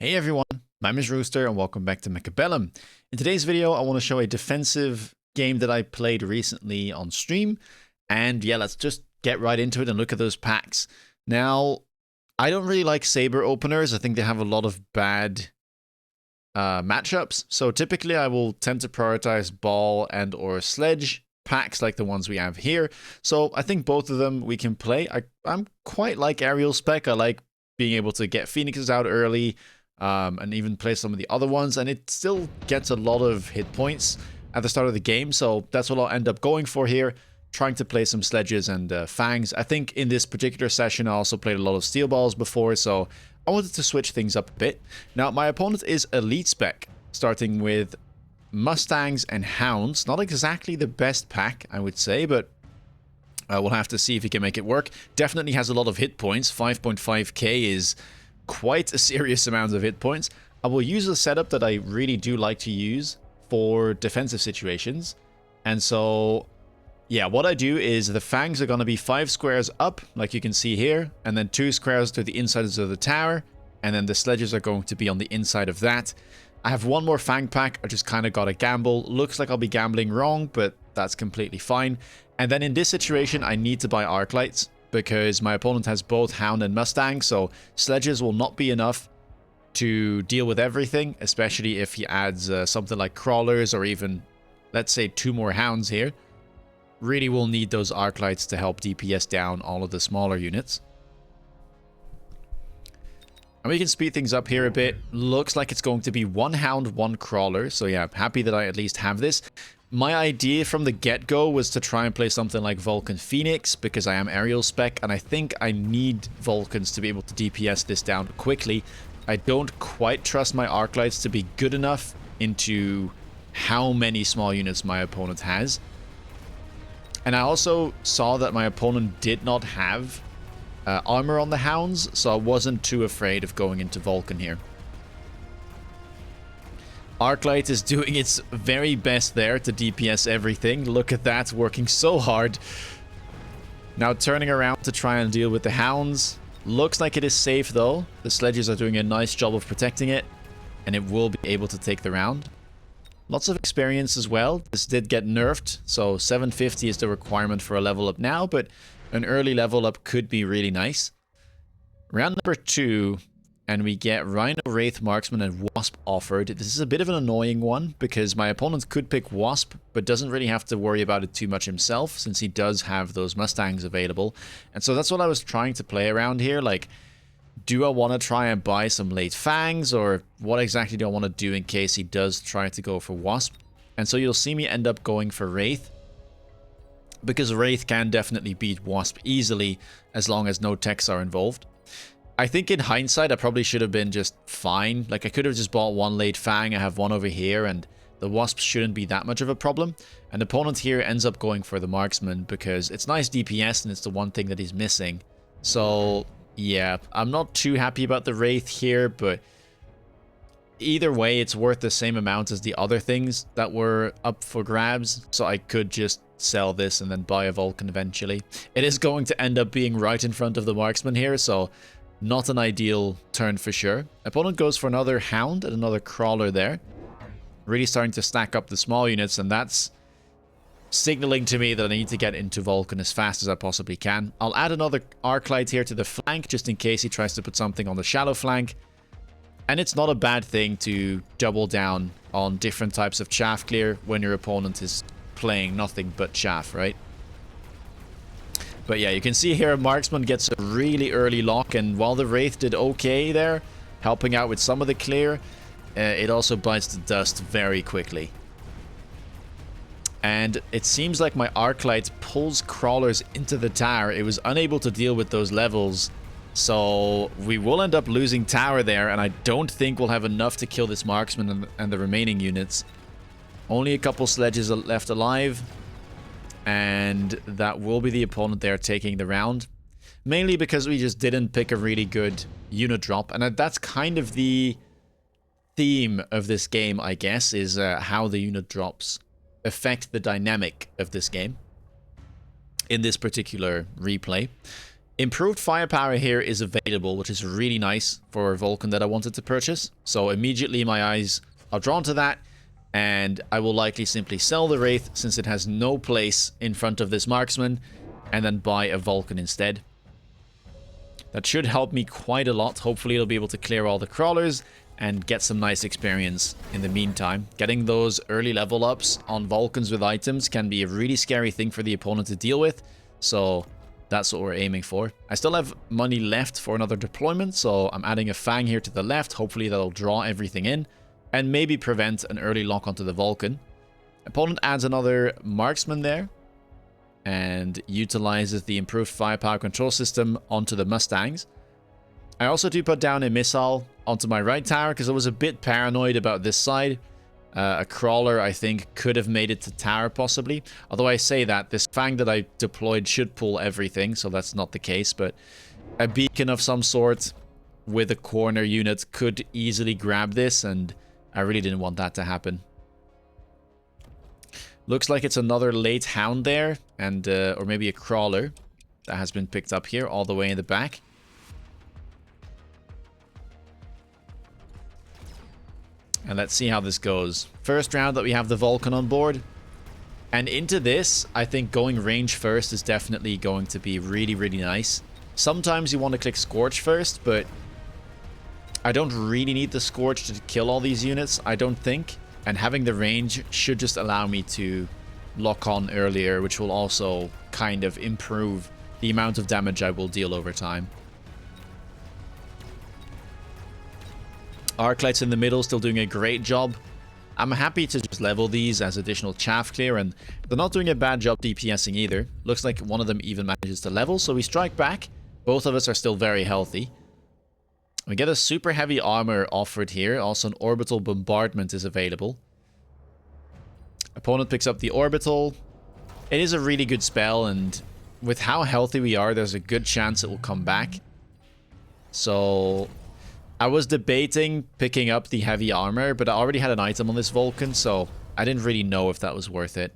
Hey everyone, my name is Rooster and welcome back to Mechabellum. In today's video, I want to show a defensive game that I played recently on stream. And yeah, let's just get right into it and look at those packs. Now, I don't really like Saber openers. I think they have a lot of bad matchups. So typically I will tend to prioritize ball and or sledge packs like the ones we have here. So I think both of them we can play. I'm quite like aerial spec. I like being able to get Phoenixes out early, and even play some of the other ones, and it still gets a lot of hit points at the start of the game, so that's what I'll end up going for here, trying to play some sledges and fangs. I think in this particular session I also played a lot of steel balls before, so I wanted to switch things up a bit. Now my opponent is elite spec, starting with Mustangs and Hounds. Not exactly the best pack, I would say, but we'll have to see if he can make it work. Definitely has a lot of hit points. 5.5k is quite a serious amount of hit points. I will use a setup that I really do like to use for defensive situations. And so, yeah, what I do is the fangs are going to be 5 squares up, like you can see here, and then 2 squares to the insides of the tower, and then the sledges are going to be on the inside of that. I have one more fang pack. I just kind of got to gamble. Looks like I'll be gambling wrong, but that's completely fine. And then in this situation, I need to buy arc lights, because my opponent has both Hound and Mustang, so sledges will not be enough to deal with everything, especially if he adds something like crawlers or even, let's say, 2 more Hounds here. Really will need those arc lights to help DPS down all of the smaller units. And we can speed things up here a bit. Looks like it's going to be 1 Hound, 1 Crawler, so yeah, happy that I at least have this. My idea from the get-go was to try and play something like Vulcan Phoenix, because I am aerial spec, and I think I need Vulcans to be able to DPS this down quickly. I don't quite trust my arc lights to be good enough into how many small units my opponent has. And I also saw that my opponent did not have armor on the Hounds, so I wasn't too afraid of going into Vulcan here. Arclight is doing its very best there to DPS everything. Look at that, working so hard. Now turning around to try and deal with the Hounds. Looks like it is safe though. The sledges are doing a nice job of protecting it, and it will be able to take the round. Lots of experience as well. This did get nerfed, so 750 is the requirement for a level up now, but an early level up could be really nice. Round number 2. And we get Rhino, Wraith, Marksman, and Wasp offered. This is a bit of an annoying one, because my opponent could pick Wasp, but doesn't really have to worry about it too much himself, since he does have those Mustangs available. And so that's what I was trying to play around here. Like, do I want to try and buy some late Fangs, or what exactly do I want to do in case he does try to go for Wasp? And so you'll see me end up going for Wraith, because Wraith can definitely beat Wasp easily, as long as no techs are involved. I think in hindsight, I probably should have been just fine. Like, I could have just bought 1 late Fang, I have 1 over here, and the Wasp shouldn't be that much of a problem. And the opponent here ends up going for the Marksman, because it's nice DPS, and it's the one thing that he's missing. So, yeah, I'm not too happy about the Wraith here, but either way, it's worth the same amount as the other things that were up for grabs, so I could just sell this and then buy a Vulcan eventually. It is going to end up being right in front of the Marksman here, so not an ideal turn for sure. Opponent goes for another Hound and another Crawler there. Really starting to stack up the small units, and that's signaling to me that I need to get into Vulcan as fast as I possibly can. I'll add another Arclight here to the flank, just in case he tries to put something on the shallow flank. And it's not a bad thing to double down on different types of chaff clear when your opponent is playing nothing but chaff, right? But yeah, you can see here Marksman gets a really early lock, and while the Wraith did okay there, helping out with some of the clear, it also bites the dust very quickly. And it seems like my Arclight pulls Crawlers into the tower. It was unable to deal with those levels, so we will end up losing tower there, and I don't think we'll have enough to kill this Marksman and the remaining units. Only a couple sledges are left alive. And that will be the opponent there taking the round. Mainly because we just didn't pick a really good unit drop. And that's kind of the theme of this game, I guess, is how the unit drops affect the dynamic of this game in this particular replay. Improved firepower here is available, which is really nice for a Vulcan that I wanted to purchase. So immediately my eyes are drawn to that, and I will likely simply sell the Wraith since it has no place in front of this marksman, and then buy a Vulcan instead. That should help me quite a lot. Hopefully it'll be able to clear all the crawlers and get some nice experience in the meantime. Getting those early level ups on Vulcans with items can be a really scary thing for the opponent to deal with, so that's what we're aiming for. I still have money left for another deployment, so I'm adding a Fang here to the left. Hopefully that'll draw everything in and maybe prevent an early lock onto the Vulcan. Opponent adds another marksman there and utilizes the improved firepower control system onto the Mustangs. I also do put down a missile onto my right tower because I was a bit paranoid about this side. A crawler, I think, could have made it to tower possibly. Although I say that, this Fang that I deployed should pull everything, so that's not the case. But a beacon of some sort with a corner unit could easily grab this, and I really didn't want that to happen. Looks like it's another late Hound there, and or maybe a crawler that has been picked up here all the way in the back. And let's see how this goes. First round that we have the Vulcan on board. And into this, I think going range first is definitely going to be really, really nice. Sometimes you want to click Scorch first, but I don't really need the Scorch to kill all these units, I don't think. And having the range should just allow me to lock on earlier, which will also kind of improve the amount of damage I will deal over time. Arclights in the middle still doing a great job. I'm happy to just level these as additional chaff clear, and they're not doing a bad job DPSing either. Looks like one of them even manages to level, so we strike back. Both of us are still very healthy. We get a super heavy armor offered here. Also an orbital bombardment is available. Opponent picks up the orbital. It is a really good spell, and with how healthy we are, there's a good chance it will come back. So I was debating picking up the heavy armor, but I already had an item on this Vulcan, so I didn't really know if that was worth it.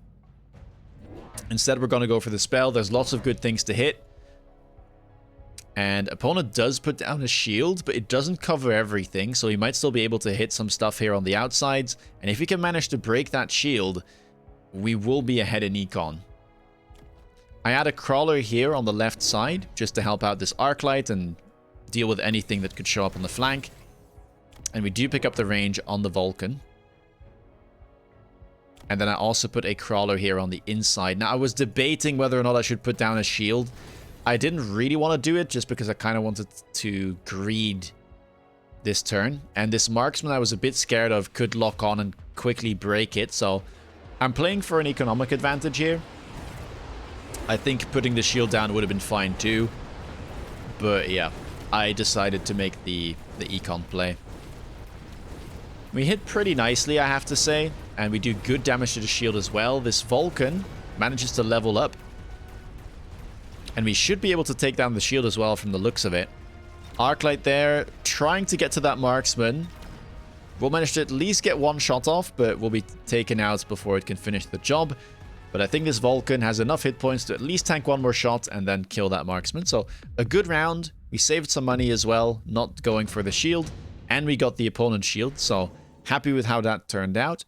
Instead, we're going to go for the spell. There's lots of good things to hit. And opponent does put down a shield, but it doesn't cover everything, so he might still be able to hit some stuff here on the outsides. And if we can manage to break that shield, we will be ahead in econ. I add a crawler here on the left side, just to help out this Arclight and deal with anything that could show up on the flank. And we do pick up the range on the Vulcan. And then I also put a crawler here on the inside. Now, I was debating whether or not I should put down a shield. I didn't really want to do it just because I kind of wanted to greed this turn. And this marksman I was a bit scared of could lock on and quickly break it. So I'm playing for an economic advantage here. I think putting the shield down would have been fine too. But yeah, I decided to make the econ play. We hit pretty nicely, I have to say. And we do good damage to the shield as well. This Vulcan manages to level up. And we should be able to take down the shield as well from the looks of it. Arclight there, trying to get to that marksman. We'll manage to at least get one shot off, but we'll be taken out before it can finish the job. But I think this Vulcan has enough hit points to at least tank one more shot and then kill that marksman. So a good round. We saved some money as well, not going for the shield. And we got the opponent's shield, so happy with how that turned out.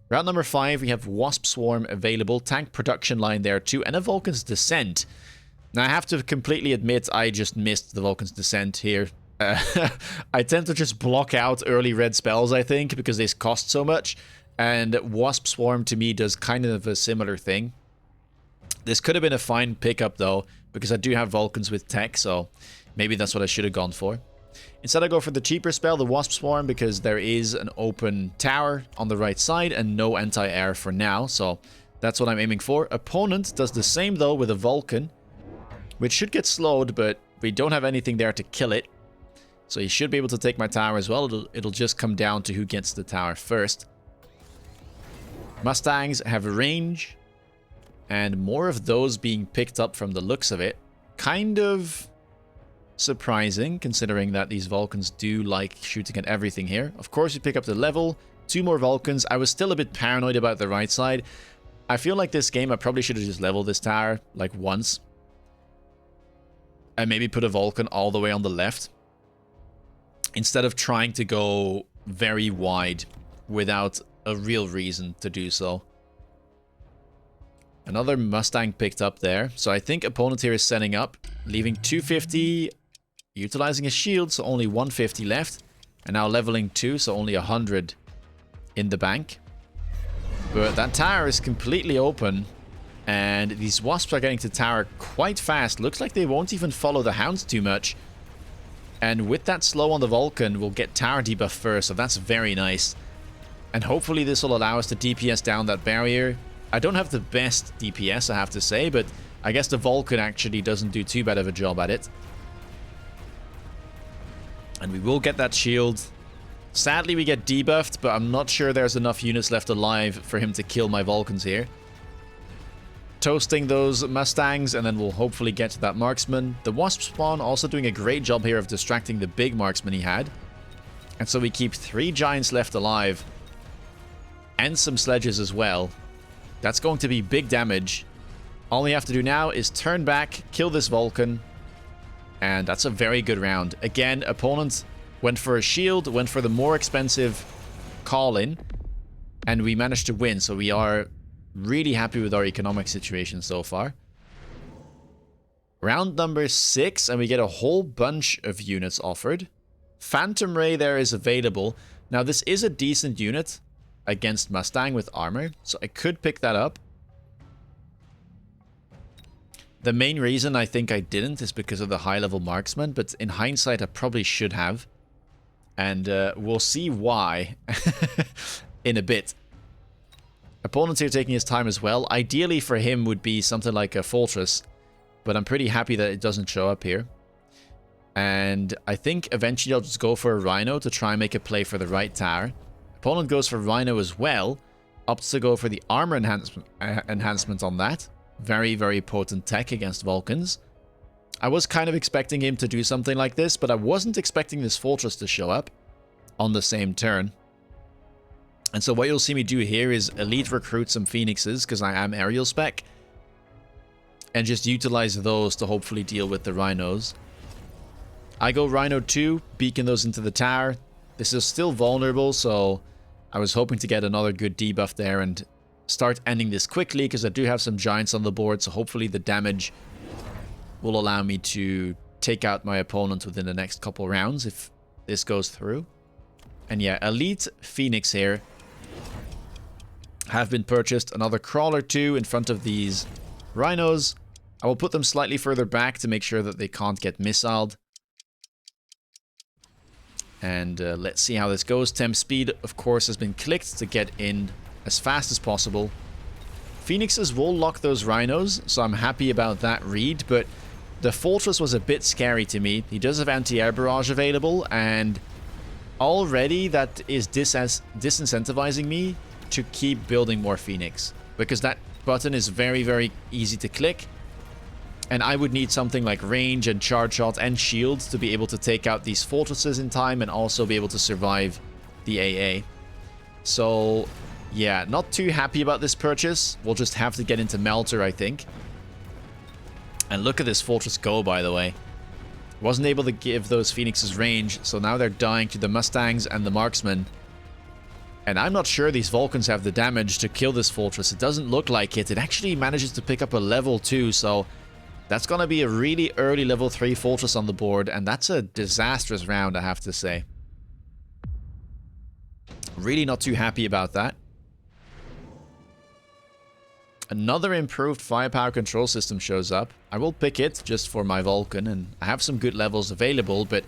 Round number 5, we have Wasp Swarm available, tank production line there too, and a Vulcan's Descent. Now, I have to completely admit, I just missed the Vulcan's Descent here. I tend to just block out early red spells, I think, because they cost so much, and Wasp Swarm to me does kind of a similar thing. This could have been a fine pickup, though, because I do have Vulcans with tech, so maybe that's what I should have gone for. Instead, I go for the cheaper spell, the Wasp Swarm, because there is an open tower on the right side and no anti-air for now, so that's what I'm aiming for. Opponent does the same, though, with a Vulcan, which should get slowed, but we don't have anything there to kill it. So he should be able to take my tower as well. It'll just come down to who gets the tower first. Mustangs have range, and more of those being picked up from the looks of it. Kind of surprising, considering that these Vulcans do like shooting at everything here. Of course, you pick up the level. 2 more Vulcans. I was still a bit paranoid about the right side. I feel like this game, I probably should have just leveled this tower, like, once. And maybe put a Vulcan all the way on the left. Instead of trying to go very wide without a real reason to do so. Another Mustang picked up there. So I think opponent here is setting up, leaving 250, utilizing a shield, so only 150 left. And now leveling 2, so only 100 in the bank. But that tower is completely open. And these wasps are getting to tower quite fast. Looks like they won't even follow the hounds too much. And with that slow on the Vulcan, we'll get tower debuff first. So that's very nice. And hopefully this will allow us to DPS down that barrier. I don't have the best DPS, I have to say, but I guess the Vulcan actually doesn't do too bad of a job at it. And we will get that shield. Sadly, we get debuffed, but I'm not sure there's enough units left alive for him to kill my Vulcans here. Toasting those Mustangs, and then we'll hopefully get to that marksman. The Wasp spawn also doing a great job here of distracting the big marksman he had. And so we keep 3 giants left alive. And some sledges as well. That's going to be big damage. All we have to do now is turn back, kill this Vulcan. And that's a very good round. Again, opponent went for a shield, went for the more expensive call-in. And we managed to win, so we are really happy with our economic situation so far. Round number 6, and we get a whole bunch of units offered. Phantom Ray there is available. Now, this is a decent unit against Mustang with armor, so I could pick that up. The main reason I think I didn't is because of the high-level marksman, but in hindsight, I probably should have. And we'll see why in a bit. Opponents here taking his time as well. Ideally for him would be something like a fortress, but I'm pretty happy that it doesn't show up here. And I think eventually I'll just go for a Rhino to try and make a play for the right tower. Opponent goes for Rhino as well, opts to go for the armor enhancement on that. Very, very potent tech against Vulcans. I was kind of expecting him to do something like this, but I wasn't expecting this fortress to show up on the same turn. And so what you'll see me do here is elite recruit some Phoenixes, because I am aerial spec, and just utilize those to hopefully deal with the Rhinos. I go Rhino 2, beacon those into the tower. This is still vulnerable, so I was hoping to get another good debuff there and start ending this quickly, because I do have some giants on the board, so hopefully the damage will allow me to take out my opponent within the next couple rounds if this goes through. And yeah, elite Phoenix here have been purchased. Another crawler 2 in front of these Rhinos. I will put them slightly further back to make sure that they can't get missiled. And let's see how this goes. Temp speed, of course, has been clicked to get in as fast as possible. Phoenixes will lock those Rhinos, so I'm happy about that read, but the fortress was a bit scary to me. He does have anti-air barrage available, and already that is disincentivizing me to keep building more Phoenix, because that button is very, very easy to click, and I would need something like range and charge shot and shields to be able to take out these fortresses in time and also be able to survive the AA. So yeah, not too happy about this purchase. We'll just have to get into Melter, I think. And look at this fortress go, by the way. Wasn't able to give those Phoenixes range, so now they're dying to the Mustangs and the Marksmen. And I'm not sure these Vulcans have the damage to kill this fortress. It doesn't look like it. It actually manages to pick up a level 2, so that's going to be a really early level 3 fortress on the board, and that's a disastrous round, I have to say. Really not too happy about that. Another improved firepower control system shows up. I will pick it just for my Vulcan, and I have some good levels available, but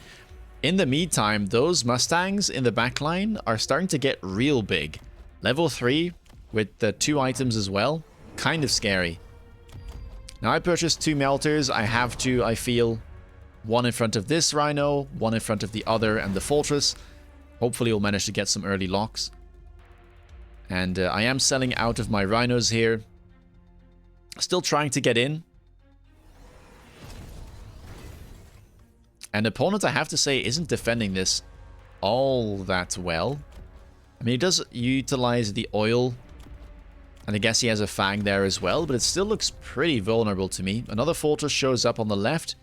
in the meantime, those Mustangs in the backline are starting to get real big. Level 3 with the 2 items as well. Kind of scary. Now I purchased 2 melters. I have to, I feel, one in front of this Rhino, one in front of the other and the fortress. Hopefully we'll manage to get some early locks. And I am selling out of my Rhinos here. Still trying to get in. And opponent, I have to say, isn't defending this all that well. I mean, he does utilize the oil. And I guess he has a Fang there as well. But it still looks pretty vulnerable to me. Another fortress shows up on the left.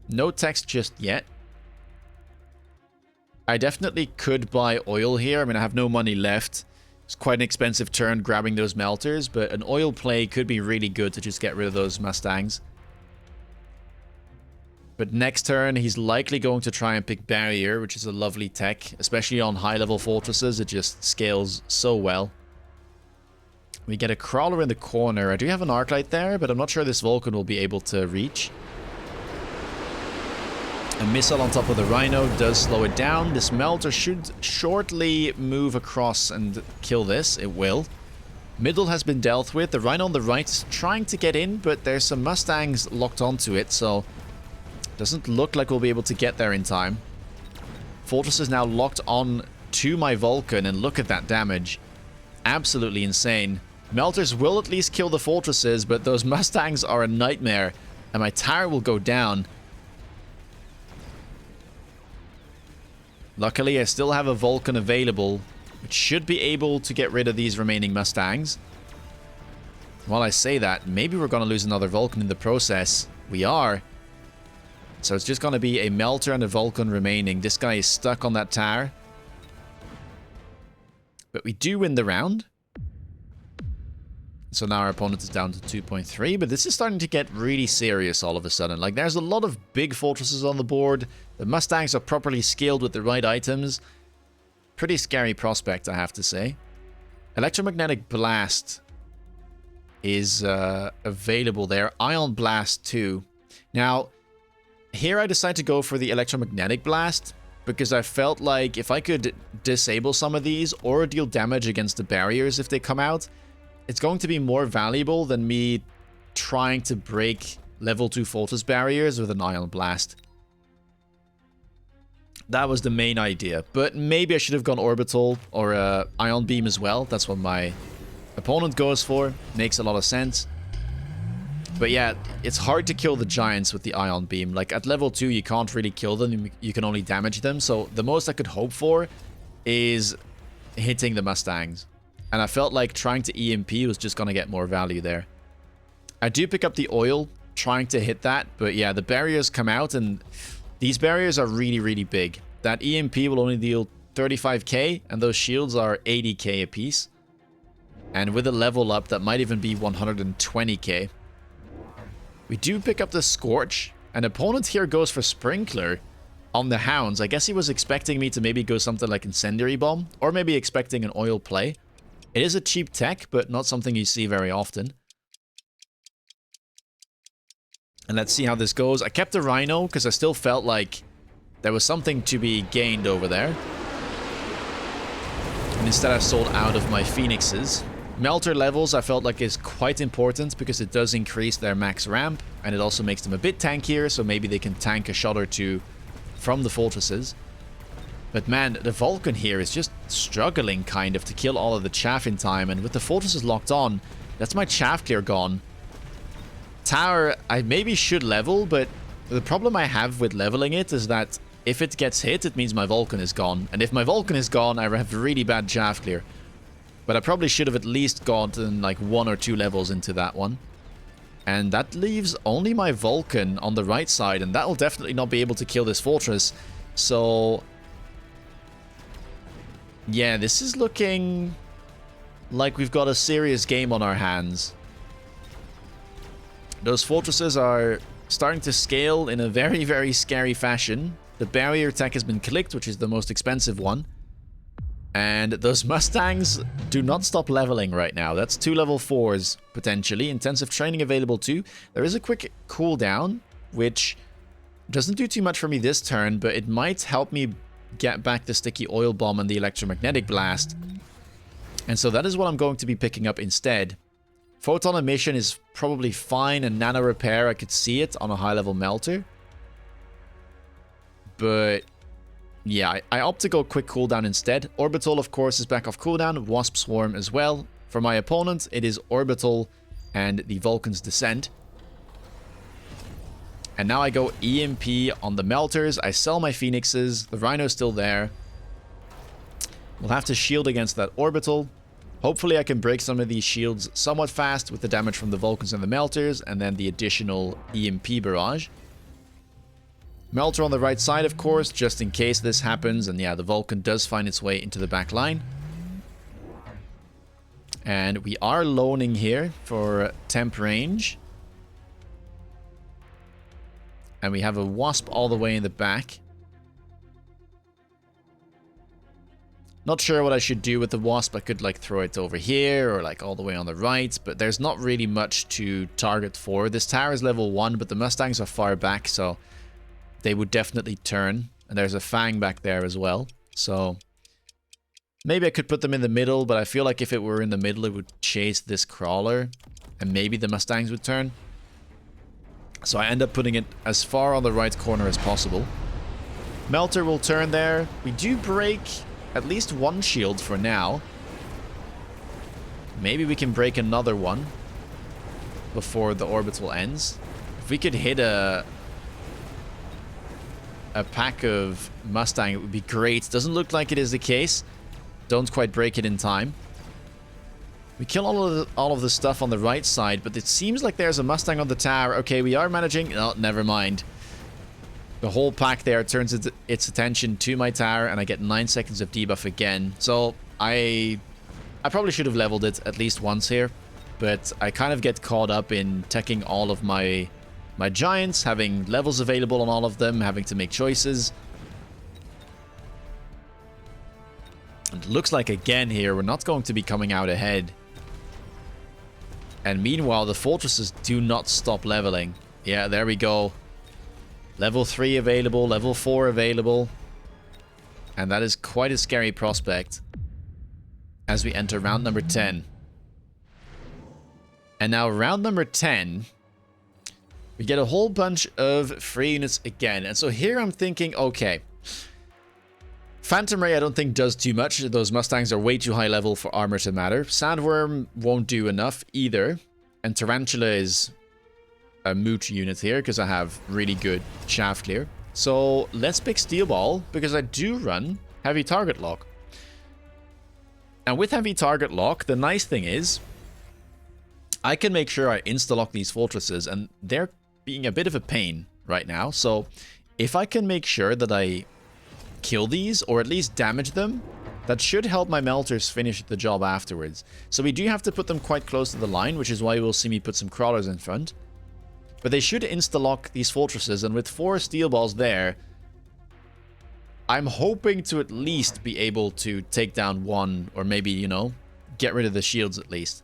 No text just yet. I definitely could buy oil here. I mean, I have no money left. It's quite an expensive turn grabbing those melters, but an oil play could be really good to just get rid of those Mustangs. But next turn, he's likely going to try and pick Barrier, which is a lovely tech, especially on high-level fortresses. It just scales so well. We get a Crawler in the corner. I do have an Arclight there, but I'm not sure this Vulcan will be able to reach. A missile on top of the Rhino does slow it down. This Melter should shortly move across and kill this. It will. Middle has been dealt with. The Rhino on the right is trying to get in, but there's some Mustangs locked onto it, so doesn't look like we'll be able to get there in time. Fortress is now locked on to my Vulcan, and look at that damage. Absolutely insane. Melters will at least kill the fortresses, but those Mustangs are a nightmare, and my tower will go down. Luckily, I still have a Vulcan available, which should be able to get rid of these remaining Mustangs. While I say that, maybe we're going to lose another Vulcan in the process. We are. So it's just going to be a Melter and a Vulcan remaining. This guy is stuck on that tower. But we do win the round. So now our opponent is down to 2.3, but this is starting to get really serious all of a sudden. Like, there's a lot of big fortresses on the board. The Mustangs are properly scaled with the right items. Pretty scary prospect, I have to say. Electromagnetic Blast is available there. Ion Blast too. Now, here I decide to go for the Electromagnetic Blast because I felt like if I could disable some of these or deal damage against the barriers if they come out, it's going to be more valuable than me trying to break level 2 fortress barriers with an Ion Blast. That was the main idea, but maybe I should have gone Orbital or Ion Beam as well. That's what my opponent goes for. Makes a lot of sense. But yeah, it's hard to kill the giants with the Ion Beam. Like, at level 2, you can't really kill them. You can only damage them. So the most I could hope for is hitting the Mustangs. And I felt like trying to EMP was just going to get more value there. I do pick up the oil, trying to hit that. But yeah, the barriers come out, and these barriers are really, really big. That EMP will only deal 35k, and those shields are 80k apiece. And with a level up, that might even be 120k. We do pick up the Scorch. An opponent here goes for Sprinkler on the Hounds. I guess he was expecting me to maybe go something like Incendiary Bomb, or maybe expecting an oil play. It is a cheap tech, but not something you see very often. And let's see how this goes. I kept the Rhino because I still felt like there was something to be gained over there. And instead I sold out of my Phoenixes. Melter levels I felt like is quite important because it does increase their max ramp. And it also makes them a bit tankier, so maybe they can tank a shot or two from the fortresses. But man, the Vulcan here is just struggling kind of to kill all of the chaff in time. And with the fortresses locked on, that's my chaff clear gone. Tower, I maybe should level, but the problem I have with leveling it is that if it gets hit, it means my Vulcan is gone. And if my Vulcan is gone, I have really bad chaff clear. But I probably should have at least gotten like 1 or 2 levels into that one. And that leaves only my Vulcan on the right side, and that will definitely not be able to kill this fortress. So yeah, this is looking like we've got a serious game on our hands. Those fortresses are starting to scale in a very, very scary fashion. The barrier tech has been clicked, which is the most expensive one. And those Mustangs do not stop leveling right now. That's 2 level 4s, potentially. Intensive training available too. There is a quick cooldown, which doesn't do too much for me this turn, but it might help me get back the Sticky Oil Bomb and the Electromagnetic Blast. And so that is what I'm going to be picking up instead. Photon Emission is probably fine, and Nano Repair, I could see it on a high-level Melter. But yeah, I opt to go quick cooldown instead. Orbital, of course, is back off cooldown. Wasp Swarm as well. For my opponent, it is Orbital and the Vulcan's Descent. And now I go EMP on the Melters. I sell my Phoenixes. The Rhino's still there. We'll have to shield against that Orbital. Hopefully I can break some of these shields somewhat fast with the damage from the Vulcans and the Melters, and then the additional EMP barrage. Melter on the right side, of course, just in case this happens. And yeah, the Vulcan does find its way into the back line. And we are loaning here for temp range. And we have a Wasp all the way in the back. Not sure what I should do with the Wasp. I could like throw it over here or like all the way on the right. But there's not really much to target for. This tower is level 1, but the Mustangs are far back. So they would definitely turn. And there's a Fang back there as well. So maybe I could put them in the middle. But I feel like if it were in the middle, it would chase this Crawler. And maybe the Mustangs would turn. So I end up putting it as far on the right corner as possible. Melter will turn there. We do break at least one shield for now. Maybe we can break another one before the orbital ends. If we could hit a pack of Mustang, it would be great. Doesn't look like it is the case. Don't quite break it in time. We kill all of the stuff on the right side, but it seems like there's a Mustang on the tower. Okay, we are managing... Oh, never mind. The whole pack there turns its attention to my tower, and I get 9 seconds of debuff again. So, I probably should have leveled it at least once here, but I kind of get caught up in teching all of my giants, having levels available on all of them, having to make choices. And it looks like, again here, we're not going to be coming out ahead. And meanwhile, the fortresses do not stop leveling. Yeah, there we go. Level 3 available, level 4 available. And that is quite a scary prospect as we enter round number 10. And now round number 10, we get a whole bunch of free units again. And so here I'm thinking, okay, Phantom Ray I don't think does too much. Those Mustangs are way too high level for armor to matter. Sandworm won't do enough either. And Tarantula is a moot unit here because I have really good chaff clear. So let's pick Steel Ball because I do run Heavy Target Lock. And with Heavy Target Lock, the nice thing is I can make sure I insta-lock these fortresses, and they're being a bit of a pain right now. So if I can make sure that I kill these or at least damage them, that should help my melters finish the job afterwards. So we do have to put them quite close to the line, which is why you will see me put some crawlers in front. But they should insta-lock these fortresses, and with 4 steel balls there, I'm hoping to at least be able to take down one, or maybe, you know, get rid of the shields at least.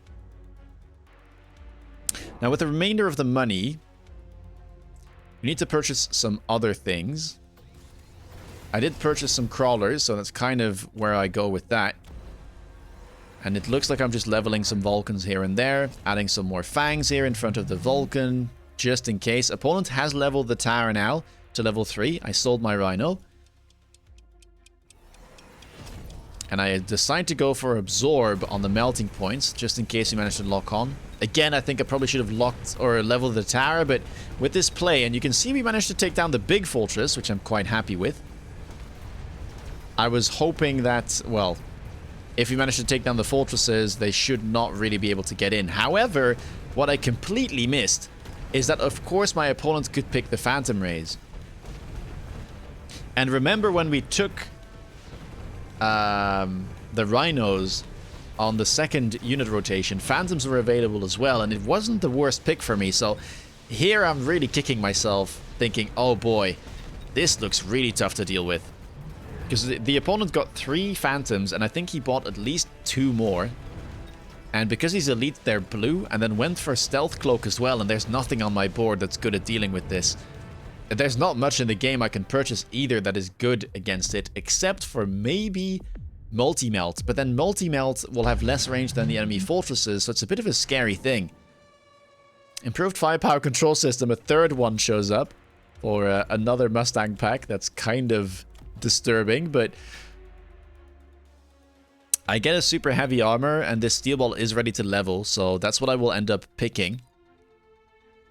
Now with the remainder of the money, we need to purchase some other things. I did purchase some crawlers, so that's kind of where I go with that. And it looks like I'm just leveling some Vulcans here and there, adding some more Fangs here in front of the Vulcan, just in case. Opponent has leveled the tower now to level 3. I sold my Rhino. And I decide to go for Absorb on the melting points, just in case we manage to lock on. Again, I think I probably should have locked or leveled the tower, but with this play, and you can see we managed to take down the big fortress, which I'm quite happy with. I was hoping that, well, if we manage to take down the fortresses, they should not really be able to get in. However, what I completely missed is that, of course, my opponent could pick the Phantom Rays. And remember when we took the Rhinos on the second unit rotation, Phantoms were available as well, and it wasn't the worst pick for me. So here I'm really kicking myself, thinking, oh boy, this looks really tough to deal with. Because the opponent got 3 Phantoms, and I think he bought at least 2 more. And because he's elite, they're blue, and then went for Stealth Cloak as well, and there's nothing on my board that's good at dealing with this. There's not much in the game I can purchase either that is good against it, except for maybe Multi-Melt. But then Multi-Melt will have less range than the enemy fortresses, so it's a bit of a scary thing. Improved Firepower Control System, a third one shows up for another Mustang pack. That's kind of disturbing, but I get a super heavy armor, and this steel ball is ready to level, so that's what I will end up picking.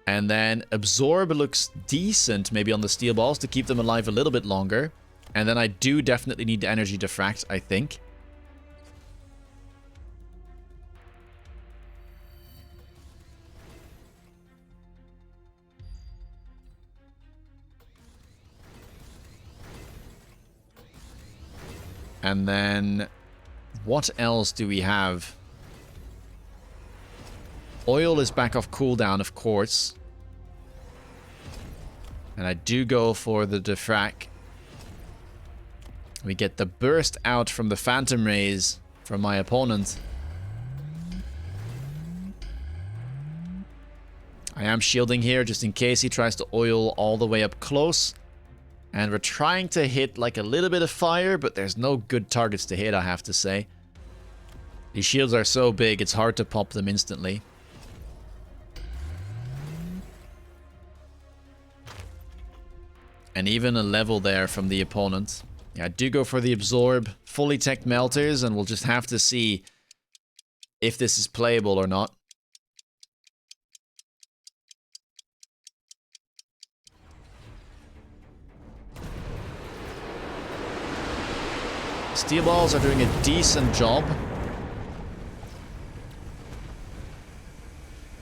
And then Absorb looks decent maybe on the steel balls to keep them alive a little bit longer. And then I do definitely need the energy diffract, I think. And then what else do we have? Oil is back off cooldown, of course. And I do go for the defrac. We get the burst out from the phantom rays from my opponent. I am shielding here just in case he tries to oil all the way up close. And we're trying to hit like a little bit of fire, but there's no good targets to hit, I have to say. These shields are so big, it's hard to pop them instantly. And even a level there from the opponent. Yeah, I do go for the absorb, fully tech melters, and we'll just have to see if this is playable or not. Steel balls are doing a decent job.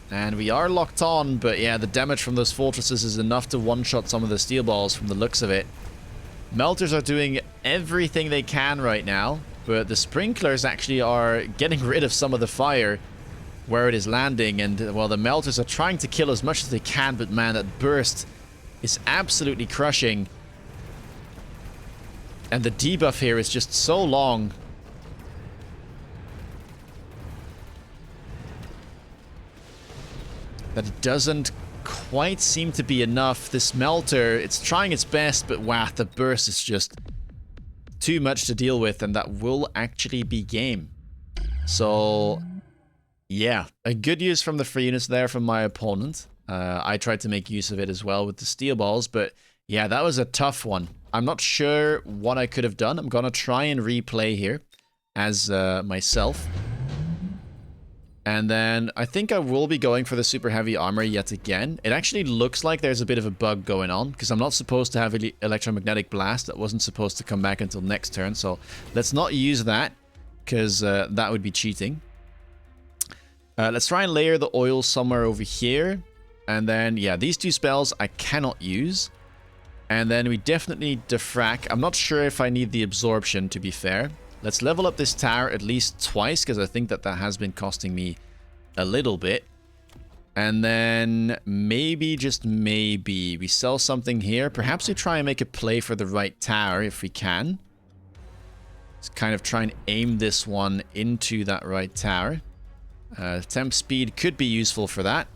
And we are locked on, but yeah, the damage from those fortresses is enough to one-shot some of the steel balls from the looks of it. Melters are doing everything they can right now, but the sprinklers actually are getting rid of some of the fire where it is landing, and well, the melters are trying to kill as much as they can, but man, that burst is absolutely crushing. And the debuff here is just so long. That it doesn't quite seem to be enough. This melter, it's trying its best, but wow, the burst is just too much to deal with, and that will actually be game. So, yeah, a good use from the free units there from my opponent. I tried to make use of it as well with the steel balls, but yeah, that was a tough one. I'm not sure what I could have done. I'm gonna try and replay here as myself. And then I think I will be going for the super heavy armor yet again. It actually looks like there's a bit of a bug going on, because I'm not supposed to have electromagnetic blast. That wasn't supposed to come back until next turn, so let's not use that, because that would be cheating. Let's try and layer the oil somewhere over here. And then, yeah, these two spells I cannot use. And then we definitely need defrac. I'm not sure if I need the absorption, to be fair. Let's level up this tower at least twice, because I think that that has been costing me a little bit. And then maybe, just maybe, we sell something here. Perhaps we try and make a play for the right tower if we can. Let's kind of try and aim this one into that right tower. Temp speed could be useful for that.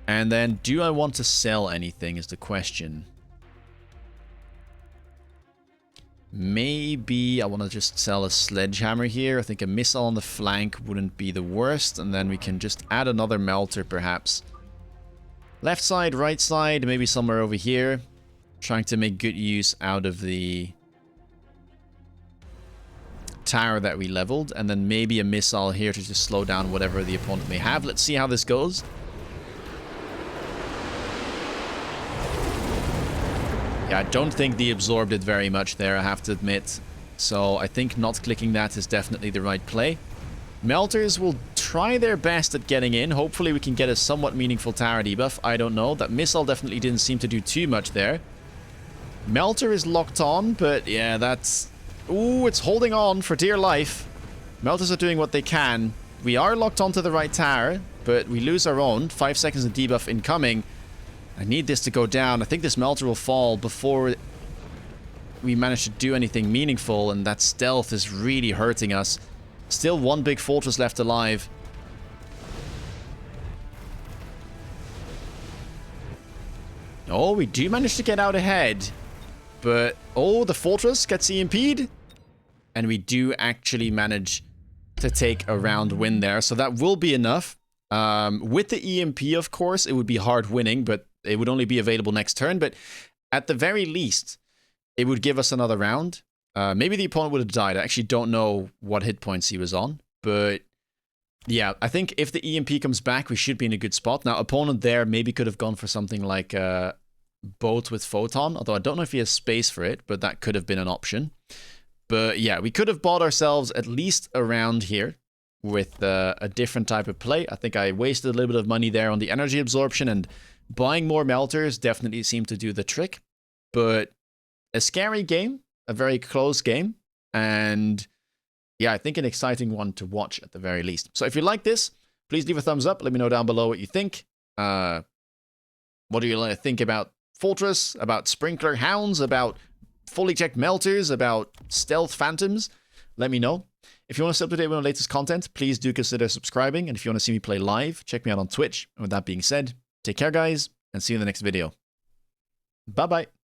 And then, do I want to sell anything is the question. Maybe I want to just sell a sledgehammer here. I think a missile on the flank wouldn't be the worst. And then we can just add another melter, perhaps. Left side, right side, maybe somewhere over here. Trying to make good use out of the tower that we leveled. And then maybe a missile here to just slow down whatever the opponent may have. Let's see how this goes. Yeah, I don't think the absorb did very much there, I have to admit. So I think not clicking that is definitely the right play. Melters will try their best at getting in. Hopefully we can get a somewhat meaningful tower debuff. I don't know. That missile definitely didn't seem to do too much there. Melter is locked on, but yeah, that's... Ooh, it's holding on for dear life. Melters are doing what they can. We are locked onto the right tower, but we lose our own. 5 seconds of debuff incoming. I need this to go down. I think this melter will fall before we manage to do anything meaningful, and that stealth is really hurting us. Still one big fortress left alive. Oh, we do manage to get out ahead. But, oh, the fortress gets EMP'd. And we do actually manage to take a round win there. So that will be enough. With the EMP, of course, it would be hard winning, but it would only be available next turn. But at the very least, it would give us another round. Maybe the opponent would have died. I actually don't know what hit points he was on. But yeah, I think if the EMP comes back, we should be in a good spot. Now, opponent there maybe could have gone for something like boat with photon. Although I don't know if he has space for it, but that could have been an option. But yeah, we could have bought ourselves at least a round here with a different type of play. I think I wasted a little bit of money there on the energy absorption, and buying more melters definitely seemed to do the trick. But a scary game. a very close game. And yeah, I think an exciting one to watch at the very least. So if you like this, please leave a thumbs up. Let me know down below what you think. What do you think about Fortress, about Sprinkler Hounds, about fully checked Melters, about Stealth Phantoms? Let me know. If you want to stay up to date with the latest content, please do consider subscribing. And if you want to see me play live, check me out on Twitch. And with that being said, take care, guys, and see you in the next video. Bye-bye.